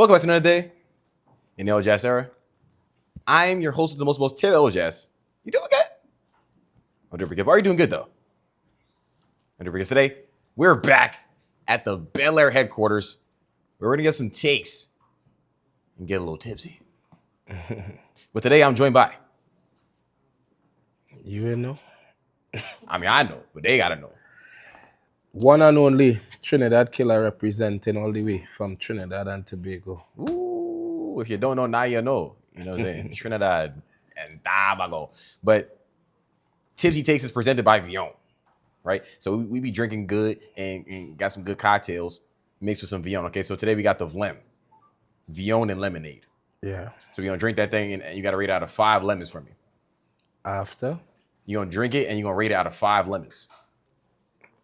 Welcome back to another day in the Elajas era. I'm your host of the most Taylor Elajas. You doing good? I'm doing pretty good. Are you doing good though? I'm doing pretty good. Today, we're back at the Bel Air headquarters. We're gonna get some takes and get a little tipsy. But today I'm joined by. You ain't know? I mean, I know, but they gotta know. One and only Trinidad Killa representing all the way from Trinidad and Tobago. Ooh, if you don't know, now you know. You know what I'm saying? Trinidad and Tobago. But Tipsy Takes is presented by Vion, right? So we be drinking good and got some good cocktails mixed with some Vion. Okay, so today we got the Vlem, Vion and lemonade. Yeah. So you're gonna drink that thing and you gotta rate it out of 5 lemons for me. After? You're gonna drink it and you're gonna rate it out of 5 lemons.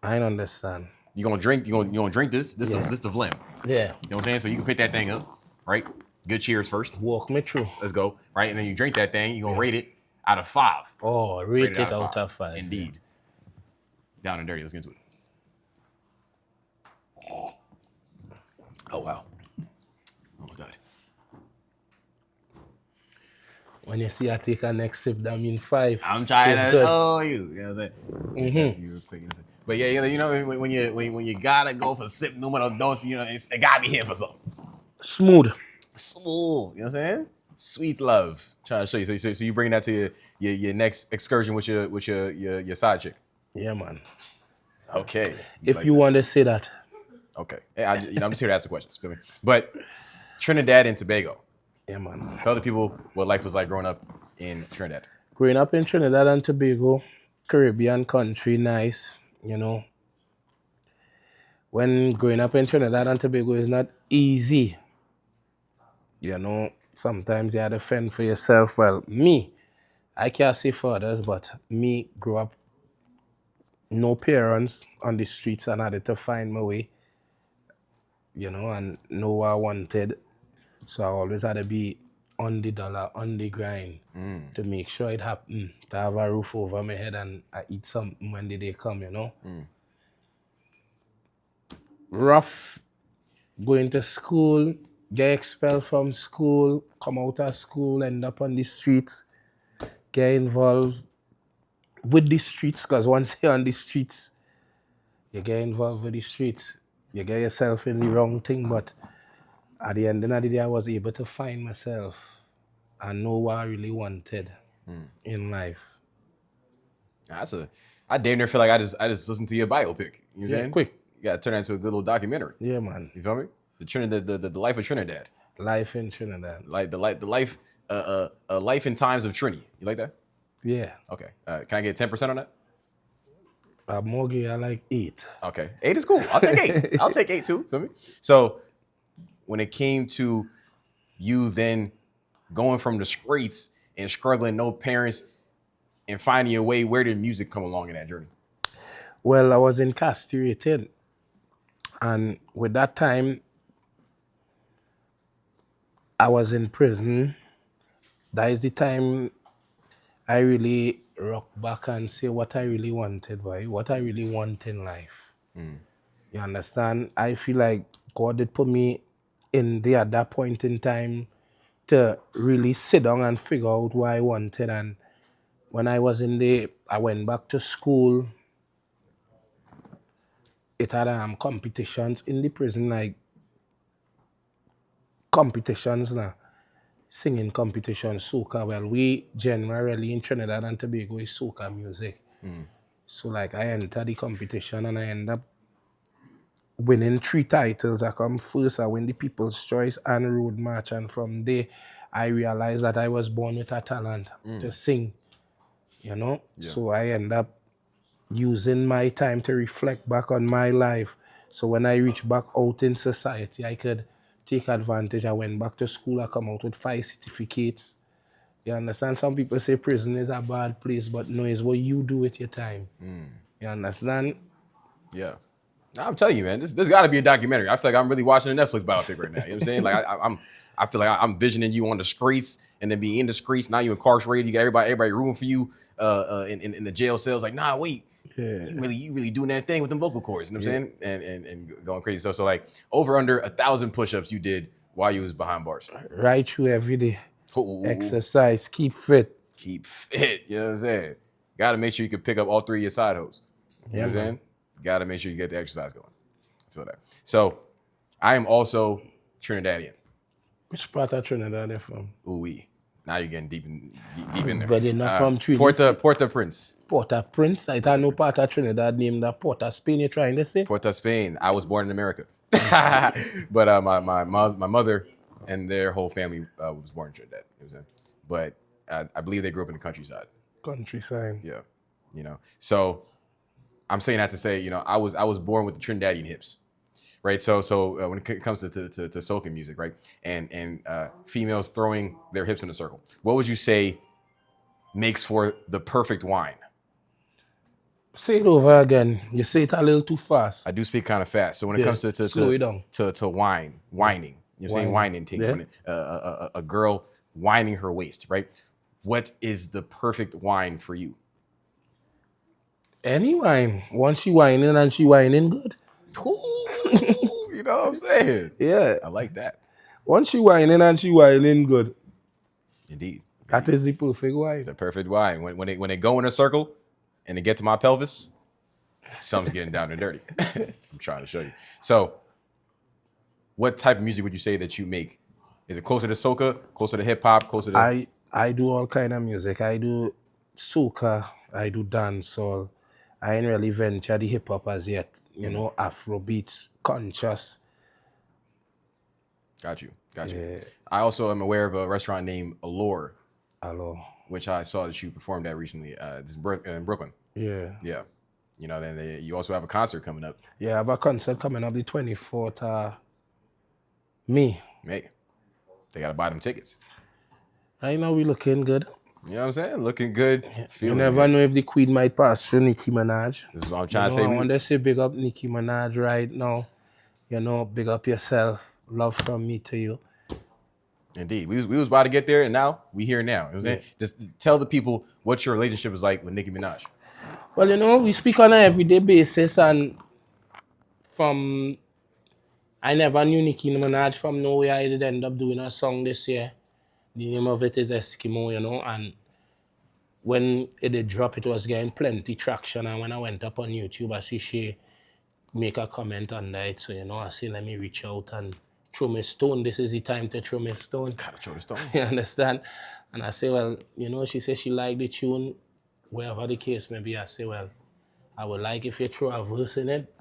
I don't understand. You're gonna drink this. This the Vlem. Yeah. You know what I'm saying? So you can pick that thing up, right? Good cheers first. Walk me through. Let's go. Right? And then you drink that thing, you're gonna rate it out of 5. Oh, rate it out of 5. Indeed. Down and dirty. Let's get into it. Oh wow. Almost died. When you see I take a next sip, that means 5. I'm trying Tastes to good. show you. You know what I'm saying? You real quick. But yeah, you know when you gotta go for sip numero dos, you know, it gotta be here for something. Smooth. Smooth. You know what I'm saying? Sweet love. Trying to show you. So you bring that to your next excursion with your side chick. Yeah, man. Okay. If you want to say that. Okay. Hey, I'm just here to ask the questions. Feel me? But Trinidad and Tobago. Yeah, man. Tell the people what life was like growing up in Trinidad. Growing up in Trinidad and Tobago, Caribbean country, nice, you know. When growing up in Trinidad and Tobago is not easy, you know, sometimes you had to fend for yourself. Well, me, I can't say for others, but me grew up no parents on the streets and had to find my way, you know, and know what I wanted. So I always had to be on the dollar, on the grind to make sure it happened, to have a roof over my head and I eat something when the day come, you know. Rough going to school, get expelled from school, come out of school, end up on the streets, get involved with the streets, because once you're on the streets, you get involved with the streets. You get yourself in the wrong thing, but at the end of the day, I was able to find myself and know what I really wanted in life. I damn near feel like I just listened to your biopic. You know what I'm saying? Quick. You gotta turn that into a good little documentary. Yeah, man. You feel me? The Trinidad, the life of Trinidad. Life in Trinidad. Like the life life in times of Trini. You like that? Yeah. Okay. Can I get 10% on that? A mortgage, I like 8. Okay. 8 is cool. I'll take 8. I'll take 8 too. Feel me? So when it came to you then going from the streets and struggling, no parents, and finding your way, where did music come along in that journey? Well, I was incarcerated. And with that time, I was in prison. That is the time I really rock back and say what I really wanted, boy, what I really want in life. You understand? I feel like God did put me in there at that point in time to really sit down and figure out what I wanted. And when I was in there, I went back to school. It had competitions in the prison, like competitions now. Singing competitions, soca. Well, we generally in Trinidad and Tobago is soca music. So like I entered the competition and I ended up winning 3 titles. I come first, I win the People's Choice and Road March. And from there, I realized that I was born with a talent to sing, you know? Yeah. So I end up using my time to reflect back on my life. So when I reach back out in society, I could take advantage. I went back to school, I come out with 5 certificates. You understand? Some people say prison is a bad place, but no, it's what you do with your time. You understand? Yeah. I'm telling you, man, this got to be a documentary. I feel like I'm really watching a Netflix biopic right now. You know what I'm saying? Like I feel like I'm visioning you on the streets and then be in the streets. Now you're incarcerated. You got everybody rooting for you in the jail cells. Like, nah, wait. Yeah. You really doing that thing with them vocal cords. You know what I'm saying? And going crazy. So like over under 1,000 push-ups you did while you was behind bars? Right through every day. Ooh. Exercise, keep fit. Keep fit. You know what I'm saying? Got to make sure you can pick up all 3 of your side hose. You know what I'm saying? Got to make sure you get the exercise going. I feel that. So, I am also Trinidadian. Which part of Trinidad are you from? Ooh-wee. Now you're getting deep in there. But you're not from Trinidad. Port-au-Prince. Port-au-Prince. I don't know part of Trinidad named that Port-au-Spain you're trying to say? Port-au-Spain. I was born in America. But my mother and their whole family was born in Trinidad. You know what I'm saying? But I believe they grew up in the countryside. Countryside. Yeah. You know. So I'm saying that to say, you know, I was born with the Trinidadian hips. Right, so when it comes to soca music, right, and females throwing their hips in a circle, what would you say makes for the perfect wine? Say it over again. You say it a little too fast. I do speak kind of fast. So when it comes slow it down. to whining, you're saying whining thing. Yeah. When a girl whining her waist, right? What is the perfect wine for you? Any wine. Once she whining and she whining good. You know what I'm saying? Yeah. I like that. Once she whining and she whining good. Indeed. That is the perfect wine. The perfect wine. When they go in a circle and they get to my pelvis, something's getting down and dirty. I'm trying to show you. So, what type of music would you say that you make? Is it closer to soca, closer to hip hop, closer to? I do all kind of music. I do soca, I do dancehall. I ain't really venture the hip hop as yet. You know, Afro beats, conscious. Got you. Yeah. I also am aware of a restaurant named Allure, Hello. which I saw that you performed at recently. This is in Brooklyn. Yeah. Yeah. You know, then you also have a concert coming up. Yeah, I have a concert coming up the 24th. May. Hey, they got to buy them tickets. Right now we looking good. You know what I'm saying? Looking good. You never know if the queen might pass through Nicki Minaj. This is what I'm trying to say. I want to say big up Nicki Minaj right now. You know, big up yourself. Love from me to you. Indeed. We was about to get there, and now we here now. You know what I'm saying? Just tell the people what your relationship is like with Nicki Minaj. Well, you know, we speak on an everyday basis, and I never knew Nicki Minaj from nowhere. I did end up doing a song this year. The name of it is Eskimo, you know, and when it did drop, it was getting plenty traction, and when I went up on YouTube, I see she make a comment on that, so, you know, I say, let me reach out and throw my stone. This is the time to throw my stone. Gotta throw the stone. You understand? And I say, well, you know, she says she liked the tune, wherever the case may be. I say, well, I would like if you throw a verse in it,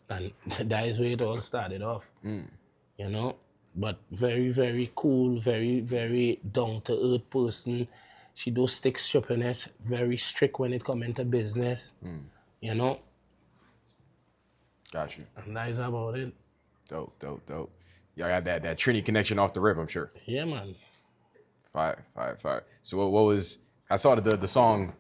and that is where it all started off. You know? But very, very cool, very, very down-to-earth person. She do stick strippiness, very strict when it comes into business. You know? Got you. And that is about it. Dope. Y'all got that Trini connection off the rip, I'm sure. Yeah, man. Fire. So what was, I saw the song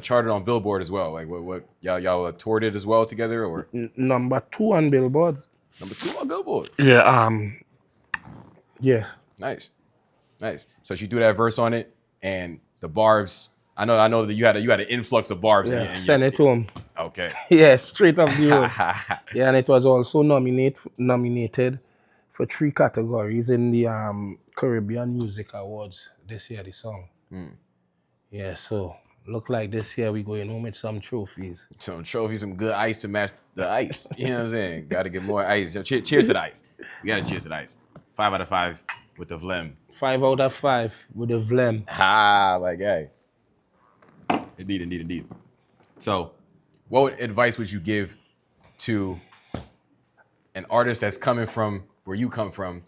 charted on Billboard as well. Like what y'all toured it as well together, or? Number 2 on Billboard. Number 2 on Billboard. Yeah, yeah. Nice. So she threw that verse on it, and the barbs. I know that you had an influx of barbs. Yeah, send it to him. Okay. Yeah, straight up the road. Yeah, and it was also nominated for 3 categories in the Caribbean Music Awards this year, the song. Yeah, so look like this year we going home with some trophies. Some good ice to match the ice. You know what I'm saying? Got to get more ice. Cheers to the ice. We got to cheers to the ice. 5 out of 5 with the vlem. 5 out of 5 with the vlem. Like, hey. Indeed. So, what advice would you give to an artist that's coming from where you come from?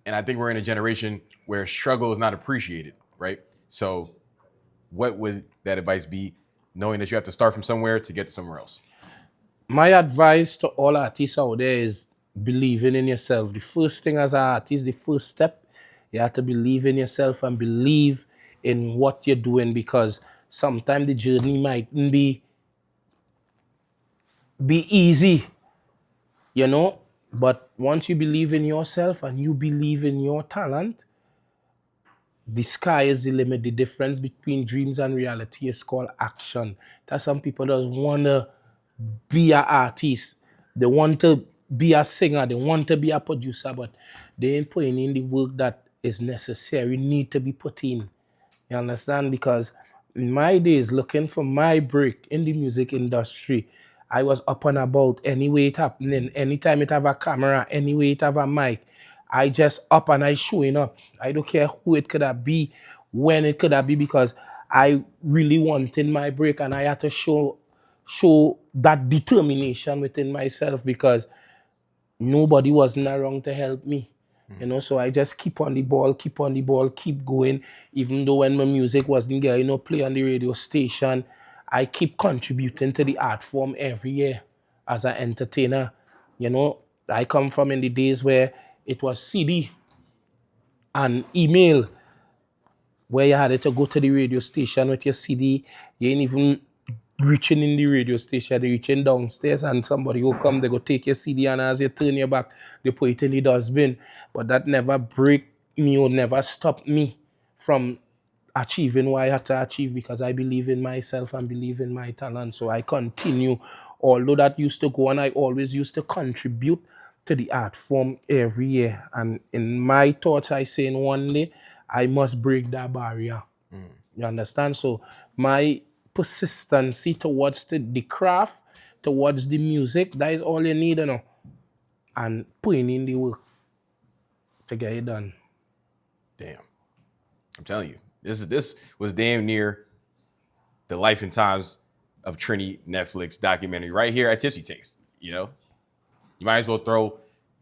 And I think we're in a generation where struggle is not appreciated, right? So, what would that advice be, knowing that you have to start from somewhere to get to somewhere else? My advice to all artists out there is believing in yourself. The first thing as an artist, the first step, you have to believe in yourself and believe in what you're doing, because sometimes the journey mightn't be easy, you know? But once you believe in yourself and you believe in your talent, the sky is the limit. The difference between dreams and reality is called action. That some people don't want to be an artist. They want to be a singer, they want to be a producer, but they ain't putting in the work that is necessary, need to be put in. You understand? Because in my days, looking for my break in the music industry, I was up and about anyway it happening, anytime it have a camera, anyway it have a mic. I just up and I showing up. I don't care who it could have be, when it could have be, because I really wanted my break and I had to show that determination within myself because nobody wasn't around to help me. You know, so I just keep on the ball, keep going. Even though when my music wasn't getting play on the radio station, I keep contributing to the art form every year as an entertainer. You know, I come from in the days where it was CD and email, where you had to go to the radio station with your CD. You ain't even reaching in the radio station, they reaching downstairs and somebody will come, they go take your CD and as you turn your back, they put it in the dustbin. But that never break me or never stop me from achieving what I had to achieve because I believe in myself and believe in my talent. So I continue. Although that used to go and I always used to contribute to the art form every year. And in my thoughts, I say in one day, I must break that barrier. You understand? So my persistency towards the craft, towards the music, that is all you need, you know. And putting in the work to get it done. Damn. I'm telling you, this was damn near the life and times of Trini Netflix documentary right here at Tipsy Takes. You know, you might as well throw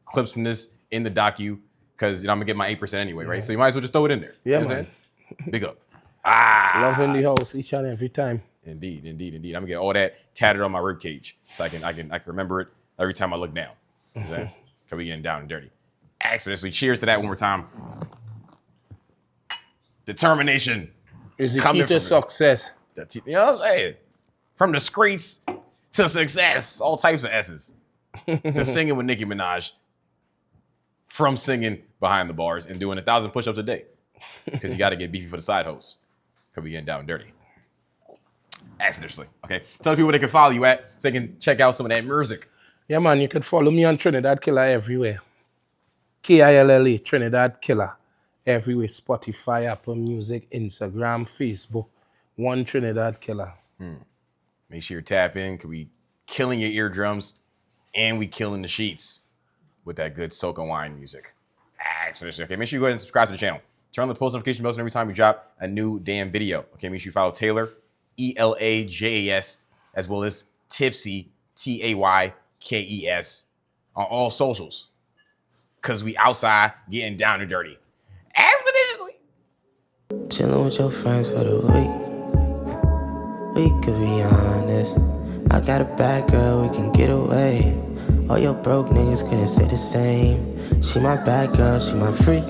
clips from this in the docu because I'm gonna get my 8% anyway, right? So you might as well just throw it in there. Yeah, you know man. Big up. Loving the house each and every time. Indeed. I'm gonna get all that tatted on my rib cage so I can remember it every time I look down. You know what I'm saying? So we getting down and dirty. Exponentially. Cheers to that one more time. Determination. Is the key to success. You know what I'm saying? From the streets to success, all types of S's. To singing with Nicki Minaj. From singing behind the bars and doing 1,000 push-ups a day. Because you got to get beefy for the side hoes. Because we getting down and dirty. Exponentially. Okay. Tell the people where they can follow you at so they can check out some of that music. Yeah, man, you can follow me on Trinidad Killa everywhere. Killa, Trinidad Killa. Everywhere. Spotify, Apple Music, Instagram, Facebook. One Trinidad Killa. Make sure you tap in because we killing your eardrums and we killing the sheets with that good soca wine music. Exponentially. Okay, make sure you go ahead and subscribe to the channel. Turn on the post notification bells every time we drop a new damn video. Okay, make sure you follow Taylor, Elajas, as well as Tipsy, Taykes, on all socials. Because we outside getting down and dirty. Exponentially. Chilling with your friends for the week. We could be honest. I got a bad girl, we can get away. All your broke niggas couldn't say the same. She my bad girl, she my freak.